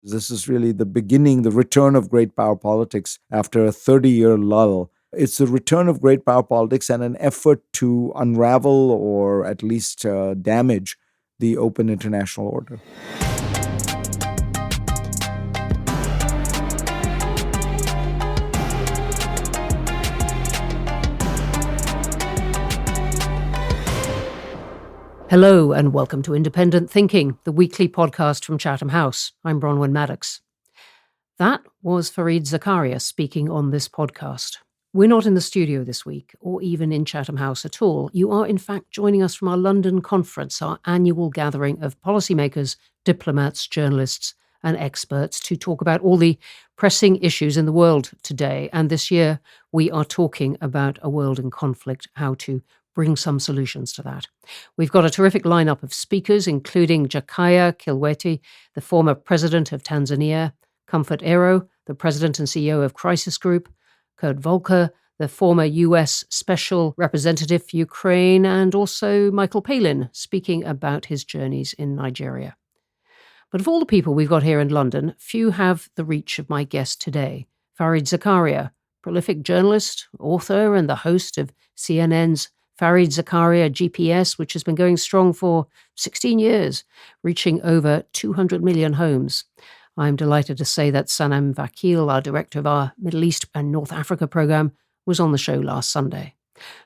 This is really the beginning, the return of great power politics after a 30-year lull. It's the return of great power politics and an effort to unravel or at least damage the open international order. Hello and welcome to Independent Thinking, the weekly podcast from Chatham House. I'm Bronwen Maddox. That was Fareed Zakaria speaking on this podcast. We're not in the studio this week, or even in Chatham House at all. You are, in fact, joining us from our London conference, our annual gathering of policymakers, diplomats, journalists, and experts to talk about all the pressing issues in the world today. And this year, we are talking about a world in conflict, how to bring some solutions to that. We've got a terrific lineup of speakers, including Jakaya Kikwete, the former president of Tanzania, Comfort Aero, the president and CEO of Crisis Group, Kurt Volker, the former US Special Representative for Ukraine, and also Michael Palin, speaking about his journeys in Nigeria. But of all the people we've got here in London, few have the reach of my guest today, Fareed Zakaria, prolific journalist, author, and the host of CNN's Fareed Zakaria GPS, which has been going strong for 16 years, reaching over 200 million homes. I'm delighted to say that Sanam Vakil, our director of our Middle East and North Africa program, was on the show last Sunday.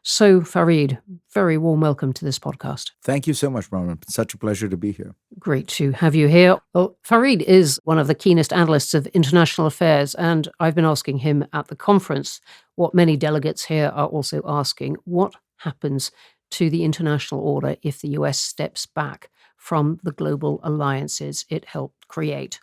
So, Fareed, very warm welcome to this podcast. Thank you so much, Bronwen. It's such a pleasure to be here. Great to have you here. Well, Fareed is one of the keenest analysts of international affairs, and I've been asking him at the conference what many delegates here are also asking: what happens to the international order if the US steps back from the global alliances it helped create?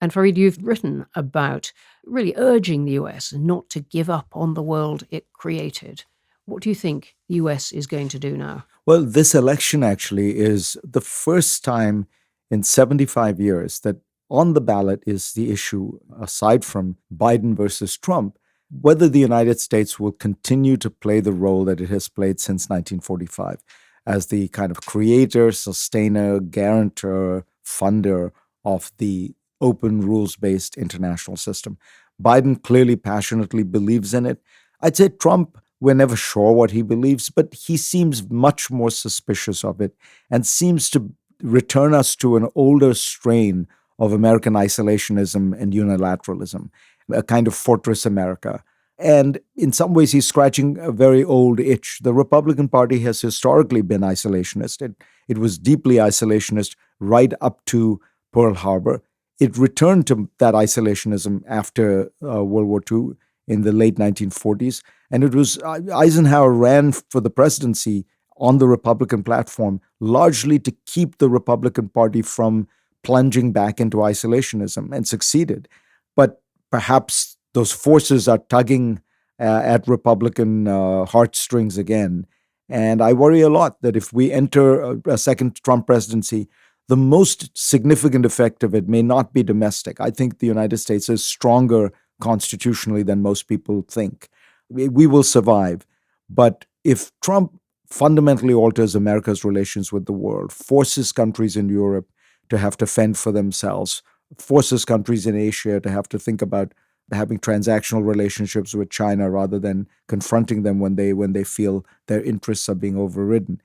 And Fareed, you've written about really urging the US not to give up on the world it created. What do you think the US is going to do now? Well, this election actually is the first time in 75 years that on the ballot is the issue, aside from Biden versus Trump, whether the United States will continue to play the role that it has played since 1945 as the kind of creator, sustainer, guarantor, funder of the open, rules-based international system. Biden clearly passionately believes in it. I'd say Trump, we're never sure what he believes, but he seems much more suspicious of it and seems to return us to an older strain of American isolationism and unilateralism, a kind of fortress America. And in some ways, he's scratching a very old itch. The Republican Party has historically been isolationist. It was deeply isolationist right up to Pearl Harbor. It returned to that isolationism after World War II in the late 1940s. And it was Eisenhower ran for the presidency on the Republican platform largely to keep the Republican Party from plunging back into isolationism, and succeeded. But perhaps those forces are tugging at Republican heartstrings again. And I worry a lot that if we enter a second Trump presidency, the most significant effect of it may not be domestic. I think the United States is stronger constitutionally than most people think. We will survive. But if Trump fundamentally alters America's relations with the world, forces countries in Europe to have to fend for themselves, forces countries in Asia to have to think about having transactional relationships with China rather than confronting them when they feel their interests are being overridden,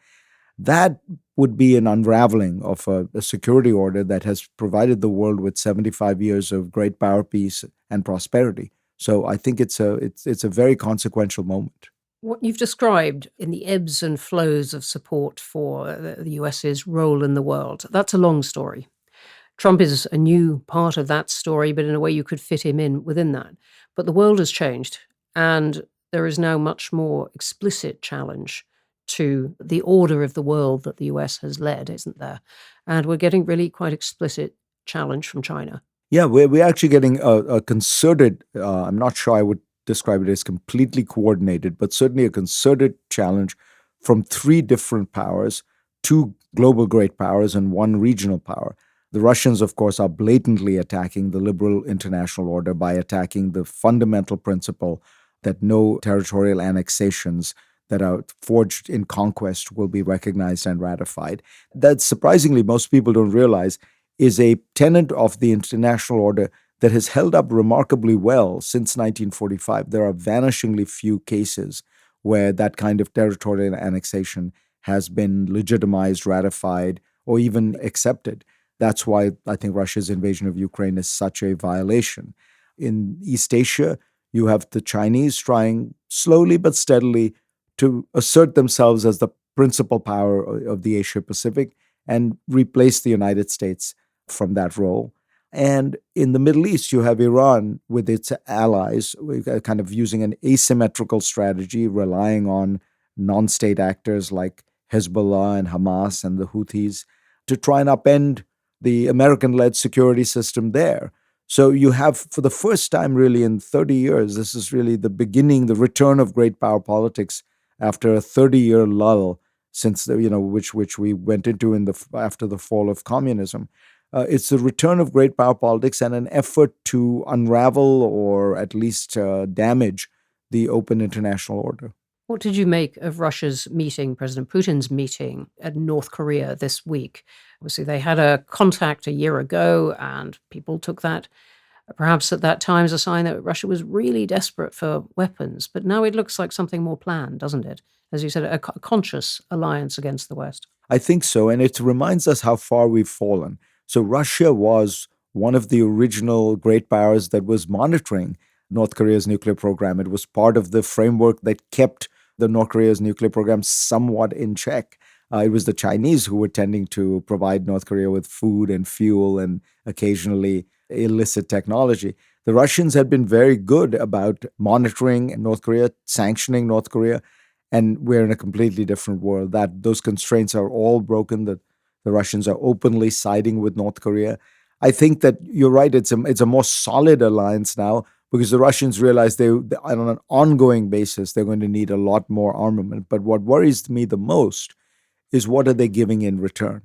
that would be an unraveling of a security order that has provided the world with 75 years of great power, peace, and prosperity. So I think it's a very consequential moment. What you've described in the ebbs and flows of support for the US's role in the world, that's a long story. Trump is a new part of that story, but in a way you could fit him in within that. But the world has changed, and there is now much more explicit challenge to the order of the world that the US has led, isn't there? And we're getting really quite explicit challenge from China. Yeah, we're actually getting a concerted, I'm not sure I would describe it as completely coordinated, but certainly a concerted challenge from three different powers, two global great powers and one regional power. The Russians, of course, are blatantly attacking the liberal international order by attacking the fundamental principle that no territorial annexations that are forged in conquest will be recognized and ratified. That surprisingly, most people don't realize is a tenet of the international order that has held up remarkably well since 1945. There are vanishingly few cases where that kind of territorial annexation has been legitimized, ratified, or even accepted. That's why I think Russia's invasion of Ukraine is such a violation. In East Asia, you have the Chinese trying slowly but steadily to assert themselves as the principal power of the Asia Pacific and replace the United States from that role. And in the Middle East, you have Iran with its allies, kind of using an asymmetrical strategy, relying on non-state actors like Hezbollah and Hamas and the Houthis to try and upend the American-led security system there. So you have, for the first time really in 30 years, this is really the beginning, the return of great power politics after a 30-year lull since which we went into after the fall of communism. It's the return of great power politics and an effort to unravel or at least damage the open international order. What did you make of Russia's meeting, President Putin's meeting at North Korea this week? Obviously, they had a contact a year ago, and people took that perhaps at that time as a sign that Russia was really desperate for weapons. But now it looks like something more planned, doesn't it? As you said, a conscious alliance against the West. I think so, and it reminds us how far we've fallen. So Russia was one of the original great powers that was monitoring North Korea's nuclear program. It was part of the framework that kept the North Korea's nuclear program somewhat in check. It was the Chinese who were tending to provide North Korea with food and fuel and occasionally illicit technology. The Russians had been very good about monitoring North Korea, sanctioning North Korea, and we're in a completely different world. Those constraints are all broken. The Russians are openly siding with North Korea. I think that you're right. It's a more solid alliance now because the Russians realize they on an ongoing basis, they're going to need a lot more armament. But what worries me the most is what are they giving in return?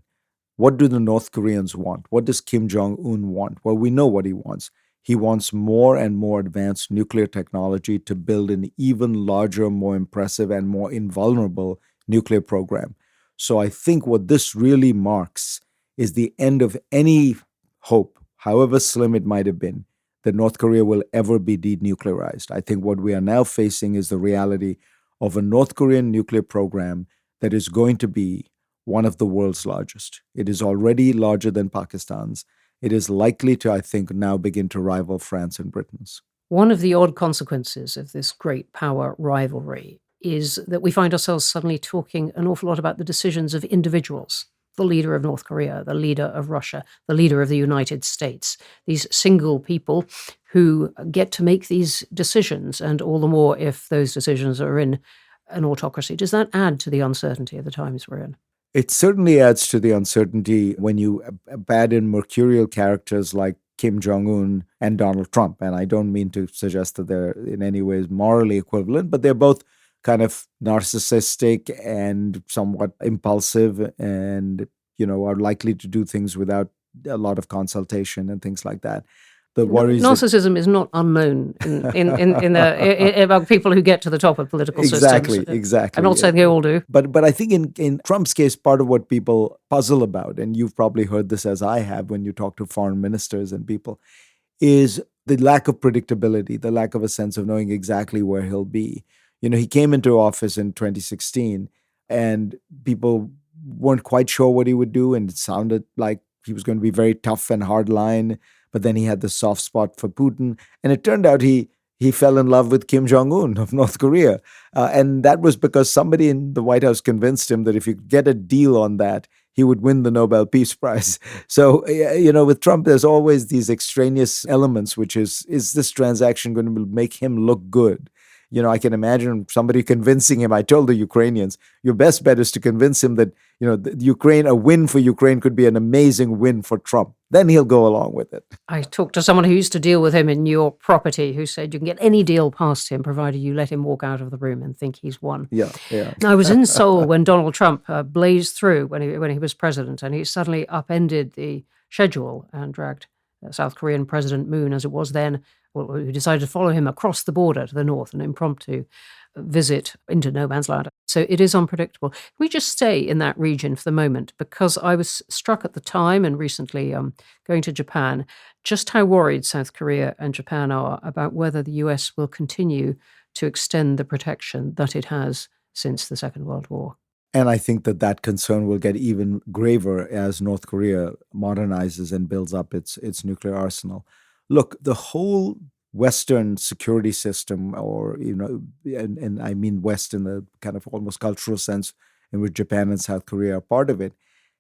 What do the North Koreans want? What does Kim Jong-un want? Well, we know what he wants. He wants more and more advanced nuclear technology to build an even larger, more impressive, and more invulnerable nuclear program. So I think what this really marks is the end of any hope, however slim it might have been, that North Korea will ever be denuclearized. I think what we are now facing is the reality of a North Korean nuclear program that is going to be one of the world's largest. It is already larger than Pakistan's. It is likely to, I think, now begin to rival France and Britain's. One of the odd consequences of this great power rivalry is that we find ourselves suddenly talking an awful lot about the decisions of individuals. The leader of North Korea, the leader of Russia, the leader of the United States, these single people who get to make these decisions, and all the more if those decisions are in an autocracy. Does that add to the uncertainty of the times we're in? It certainly adds to the uncertainty when you add in mercurial characters like Kim Jong-un and Donald Trump. And I don't mean to suggest that they're in any ways morally equivalent, but they're both kind of narcissistic and somewhat impulsive and, are likely to do things without a lot of consultation and things like that. The worries narcissism is not unknown among people who get to the top of political systems. Exactly. I'm not saying they all do. But I think in Trump's case, part of what people puzzle about, and you've probably heard this as I have when you talk to foreign ministers and people, is the lack of predictability, the lack of a sense of knowing exactly where he'll be. He came into office in 2016 and people weren't quite sure what he would do. And it sounded like he was going to be very tough and hardline. But then he had the soft spot for Putin. And it turned out he fell in love with Kim Jong-un of North Korea. And that was because somebody in the White House convinced him that if you get a deal on that, he would win the Nobel Peace Prize. So, with Trump, there's always these extraneous elements, which is this transaction going to make him look good? I can imagine somebody convincing him. I told the Ukrainians, your best bet is to convince him that, a win for Ukraine could be an amazing win for Trump. Then he'll go along with it. I talked to someone who used to deal with him in New York property who said you can get any deal past him provided you let him walk out of the room and think he's won. Yeah. I was in Seoul when Donald Trump blazed through when he was president, and he suddenly upended the schedule and dragged South Korean President Moon, as it was then, who decided to follow him across the border to the north, an impromptu visit into no man's land. So it is unpredictable. Can we just stay in that region for the moment? Because I was struck at the time and recently going to Japan, just how worried South Korea and Japan are about whether the US will continue to extend the protection that it has since the Second World War. And I think that concern will get even graver as North Korea modernizes and builds up its nuclear arsenal. Look, the whole Western security system, or, and I mean West in the kind of almost cultural sense in which Japan and South Korea are part of it,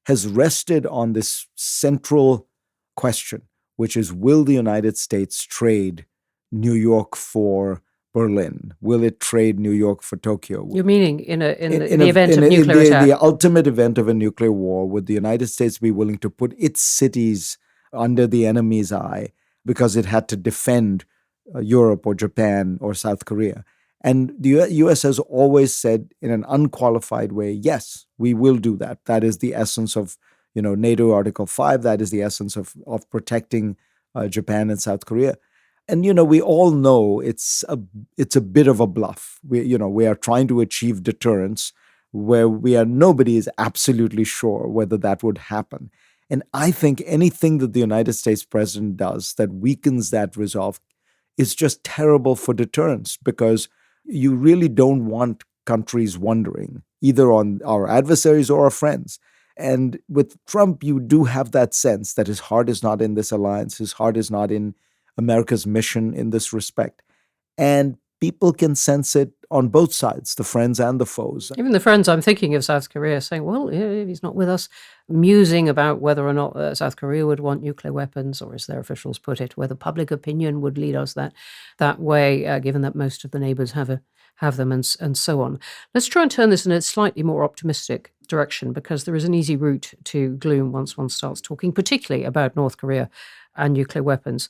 has rested on this central question, which is, will the United States trade New York for Berlin? Will it trade New York for Tokyo? You're meaning in the event of nuclear attack? The ultimate event of a nuclear war, would the United States be willing to put its cities under the enemy's eye because it had to defend Europe or Japan or South Korea? And the U.S. has always said in an unqualified way, yes, we will do that. That is the essence of NATO Article 5. That is the essence of protecting Japan and South Korea. And we all know it's a bit of a bluff. We are trying to achieve deterrence where nobody is absolutely sure whether that would happen. And I think anything that the United States president does that weakens that resolve is just terrible for deterrence, because you really don't want countries wondering either on our adversaries or our friends. And with Trump, you do have that sense that his heart is not in this alliance. His heart is not in America's mission in this respect. And people can sense it on both sides, the friends and the foes. Even the friends, I'm thinking of South Korea, saying, well, he's not with us, musing about whether or not South Korea would want nuclear weapons, or as their officials put it, whether public opinion would lead us that way, given that most of the neighbors have them, and so on. Let's try and turn this in a slightly more optimistic direction, because there is an easy route to gloom once one starts talking, particularly about North Korea and nuclear weapons.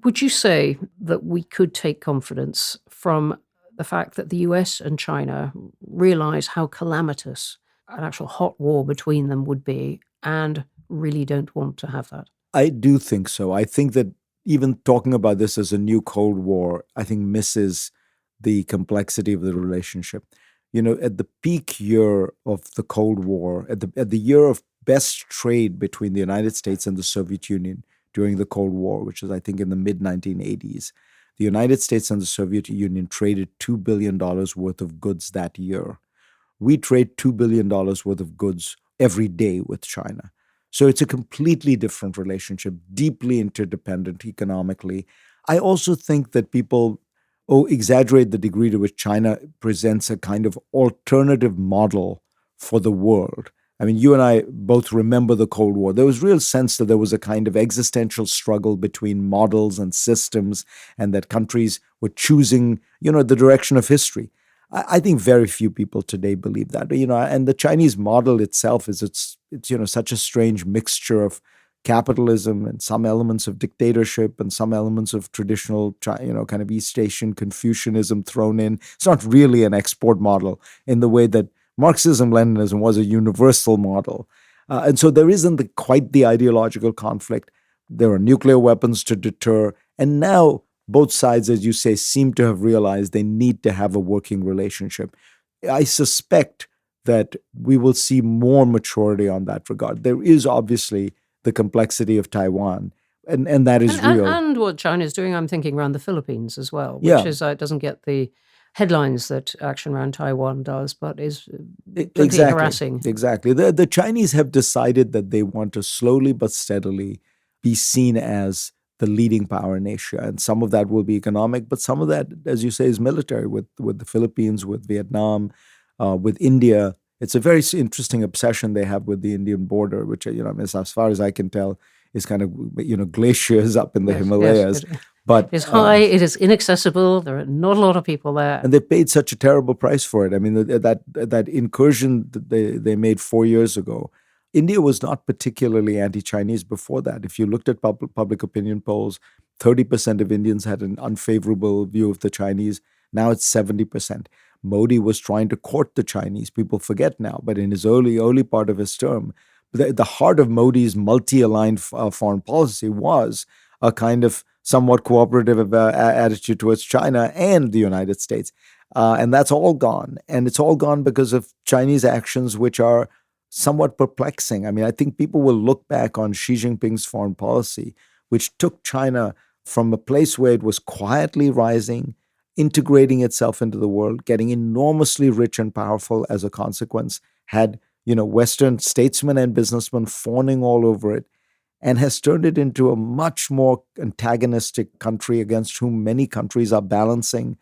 Would you say that we could take confidence from the fact that the US and China realize how calamitous an actual hot war between them would be and really don't want to have that? I do think so. I think that even talking about this as a new Cold War, I think misses the complexity of the relationship. At the peak year of the Cold War, at the year of best trade between the United States and the Soviet Union during the Cold War, which is, I think, in the mid-1980s, the United States and the Soviet Union traded $2 billion worth of goods that year. We trade $2 billion worth of goods every day with China. So it's a completely different relationship, deeply interdependent economically. I also think that people exaggerate the degree to which China presents a kind of alternative model for the world. I mean, you and I both remember the Cold War. There was real sense that there was a kind of existential struggle between models and systems, and that countries were choosing, the direction of history. I think very few people today believe that, and the Chinese model itself is it's such a strange mixture of capitalism and some elements of dictatorship and some elements of traditional, kind of East Asian Confucianism thrown in. It's not really an export model in the way that Marxism-Leninism was a universal model. And so there isn't quite the ideological conflict. There are nuclear weapons to deter. And now both sides, as you say, seem to have realized they need to have a working relationship. I suspect that we will see more maturity on that regard. There is obviously the complexity of Taiwan, and that is real. And what China's doing, I'm thinking, around the Philippines as well, which is doesn't get the headlines that action around Taiwan does, but is harassing. Exactly. The Chinese have decided that they want to slowly but steadily be seen as the leading power in Asia. And some of that will be economic, but some of that, as you say, is military, with the Philippines, with Vietnam, with India. It's a very interesting obsession they have with the Indian border, which, as far as I can tell, is kind of, glaciers up in the Himalayas. Yes, but it's high, it is inaccessible, there are not a lot of people there. And they paid such a terrible price for it. I mean, that incursion that they made 4 years ago, India was not particularly anti-Chinese before that. If you looked at public opinion polls, 30% of Indians had an unfavorable view of the Chinese. Now it's 70%. Modi was trying to court the Chinese. People forget now, but in his early part of his term, the heart of Modi's multi-aligned foreign policy was a kind of somewhat cooperative attitude towards China and the United States. And that's all gone. And it's all gone because of Chinese actions, which are somewhat perplexing. I mean, I think people will look back on Xi Jinping's foreign policy, which took China from a place where it was quietly rising, integrating itself into the world, getting enormously rich and powerful as a consequence, had, Western statesmen and businessmen fawning all over it, and has turned it into a much more antagonistic country against whom many countries are balancing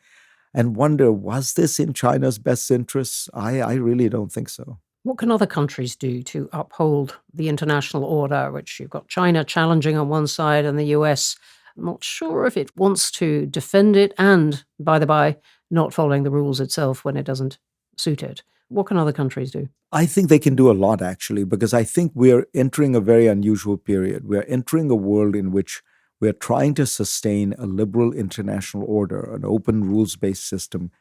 and wonder, was this in China's best interests? I really don't think so. What can other countries do to uphold the international order, which you've got China challenging on one side and the US not sure if it wants to defend it and, by the by, not following the rules itself when it doesn't suit it? What can other countries do? I think they can do a lot, actually, because I think we're entering a very unusual period. We're entering a world in which we're trying to sustain a liberal international order, an open rules-based system,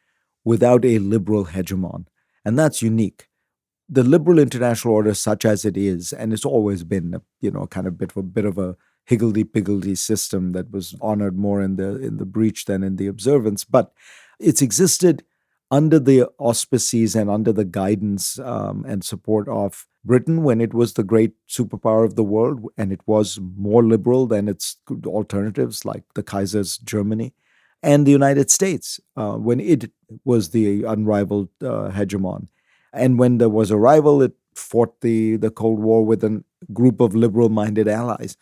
without a liberal hegemon. And that's unique. The liberal international order, such as it is, and it's always been, kind of bit of a higgledy-piggledy system that was honored more in the breach than in the observance, but it's existed under the auspices and under the guidance and support of Britain when it was the great superpower of the world, and it was more liberal than its alternatives like the Kaiser's Germany, and the United States when it was the unrivaled hegemon. And when there was a rival, it fought the Cold War with a group of liberal-minded allies.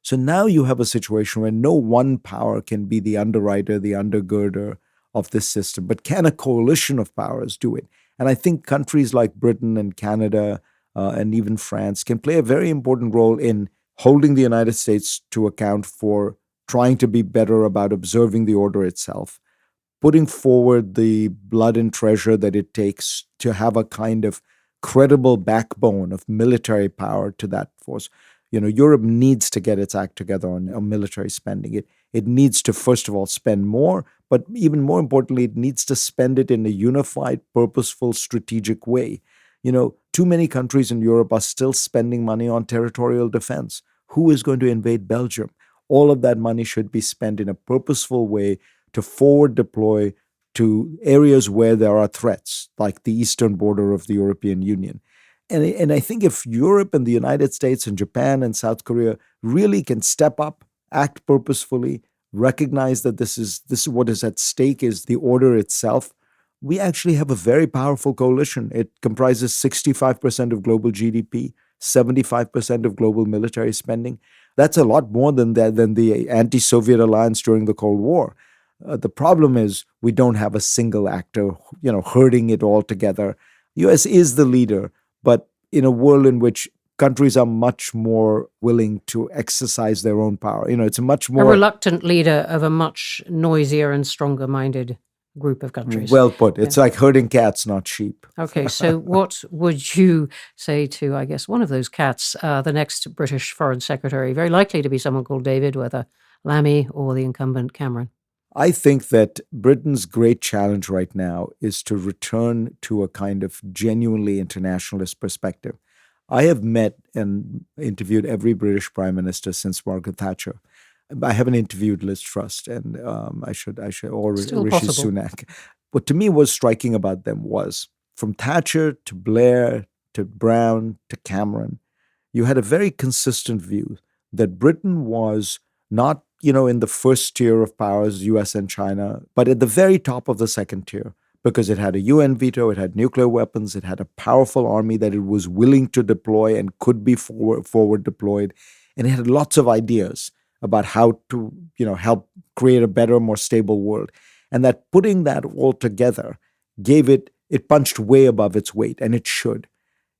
So now you have a situation where no one power can be the underwriter, the undergirder of this system, but can a coalition of powers do it? And I think countries like Britain and Canada and even France can play a very important role in holding the United States to account for trying to be better about observing the order itself, putting forward the blood and treasure that it takes to have a kind of credible backbone of military power to that force. Europe needs to get its act together on military spending. It needs to, first of all, spend more, but even more importantly, it needs to spend it in a unified, purposeful, strategic way. Too many countries in Europe are still spending money on territorial defense. Who is going to invade Belgium? All of that money should be spent in a purposeful way to forward deploy to areas where there are threats, like the eastern border of the European Union. And I think if Europe and the United States and Japan and South Korea really can step up, act purposefully, recognize that this is what is at stake is the order itself, we actually have a very powerful coalition. It comprises 65% of global GDP, 75% of global military spending. That's a lot more than the anti-Soviet alliance during the Cold War. The problem is we don't have a single actor, herding it all together. The U.S. is the leader, but in a world in which countries are much more willing to exercise their own power, it's a much more... A reluctant leader of a much noisier and stronger-minded group of countries. Well put. It's like herding cats, not sheep. Okay, so what would you say to, I guess, one of those cats, the next British Foreign Secretary, very likely to be someone called David, whether Lammy or the incumbent Cameron? I think that Britain's great challenge right now is to return to a kind of genuinely internationalist perspective. I have met and interviewed every British prime minister since Margaret Thatcher. I haven't interviewed Liz Truss, and I should, or Still Rishi possible. Sunak. What to me was striking about them was from Thatcher to Blair to Brown to Cameron, you had a very consistent view that Britain was not, in the first tier of powers, US and China, but at the very top of the second tier, because it had a UN veto, it had nuclear weapons, it had a powerful army that it was willing to deploy and could be forward deployed, and it had lots of ideas about how to, help create a better, more stable world. And that putting that all together it punched way above its weight, and it should.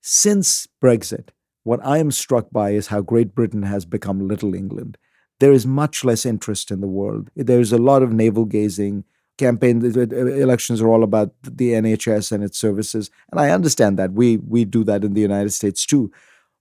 Since Brexit, what I am struck by is how Great Britain has become Little England. There is much less interest in the world. There's a lot of navel gazing. Elections are all about the NHS and its services. And I understand that. We do that in the United States too.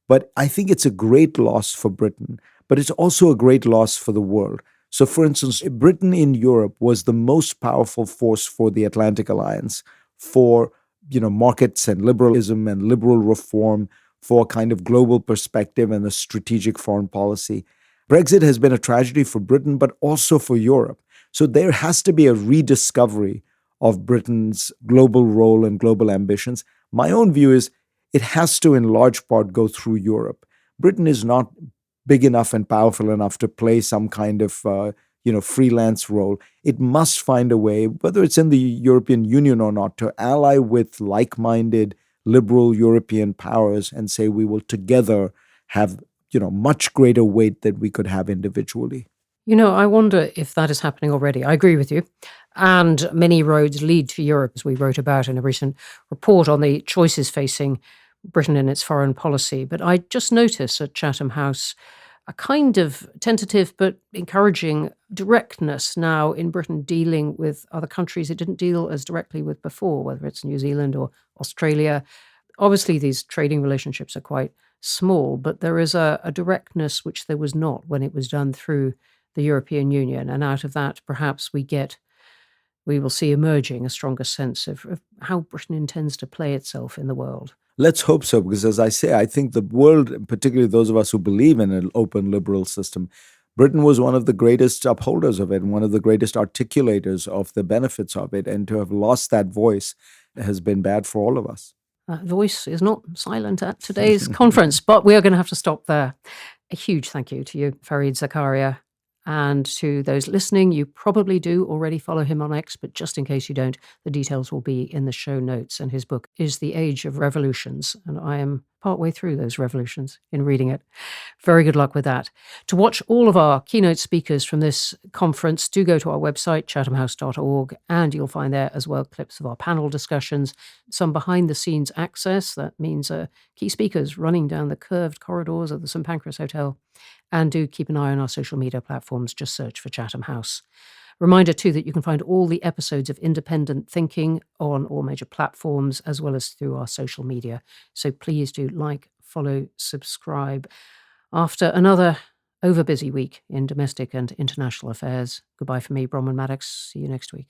But I think it's a great loss for Britain, but it's also a great loss for the world. So, for instance, Britain in Europe was the most powerful force for the Atlantic Alliance, for markets and liberalism and liberal reform, for a kind of global perspective and a strategic foreign policy. Brexit has been a tragedy for Britain, but also for Europe. So there has to be a rediscovery of Britain's global role and global ambitions. My own view is it has to, in large part, go through Europe. Britain is not big enough and powerful enough to play some kind of freelance role. It must find a way, whether it's in the European Union or not, to ally with like-minded liberal European powers and say we will together have much greater weight than we could have individually. I wonder if that is happening already. I agree with you. And many roads lead to Europe, as we wrote about in a recent report on the choices facing Britain in its foreign policy. But I just noticed at Chatham House a kind of tentative but encouraging directness now in Britain dealing with other countries it didn't deal as directly with before, whether it's New Zealand or Australia. Obviously, these trading relationships are quite small, but there is a directness which there was not when it was done through the European Union. And out of that, perhaps we will see emerging a stronger sense of how Britain intends to play itself in the world. Let's hope so, because as I say, I think the world, particularly those of us who believe in an open liberal system, Britain was one of the greatest upholders of it and one of the greatest articulators of the benefits of it. And to have lost that voice has been bad for all of us. That voice is not silent at today's conference, but we are going to have to stop there. A huge thank you to you, Fareed Zakaria. And to those listening, you probably do already follow him on X, but just in case you don't, the details will be in the show notes. And his book is The Age of Revolutions. And I am partway through those revolutions in reading it. Very good luck with that. To watch all of our keynote speakers from this conference, do go to our website, chathamhouse.org, and you'll find there as well clips of our panel discussions, some behind-the-scenes access. That means key speakers running down the curved corridors of the St Pancras Hotel. And do keep an eye on our social media platforms. Just search for Chatham House. Reminder, too, that you can find all the episodes of Independent Thinking on all major platforms, as well as through our social media. So please do like, follow, subscribe. After another overbusy week in domestic and international affairs, goodbye from me, Bronwen Maddox. See you next week.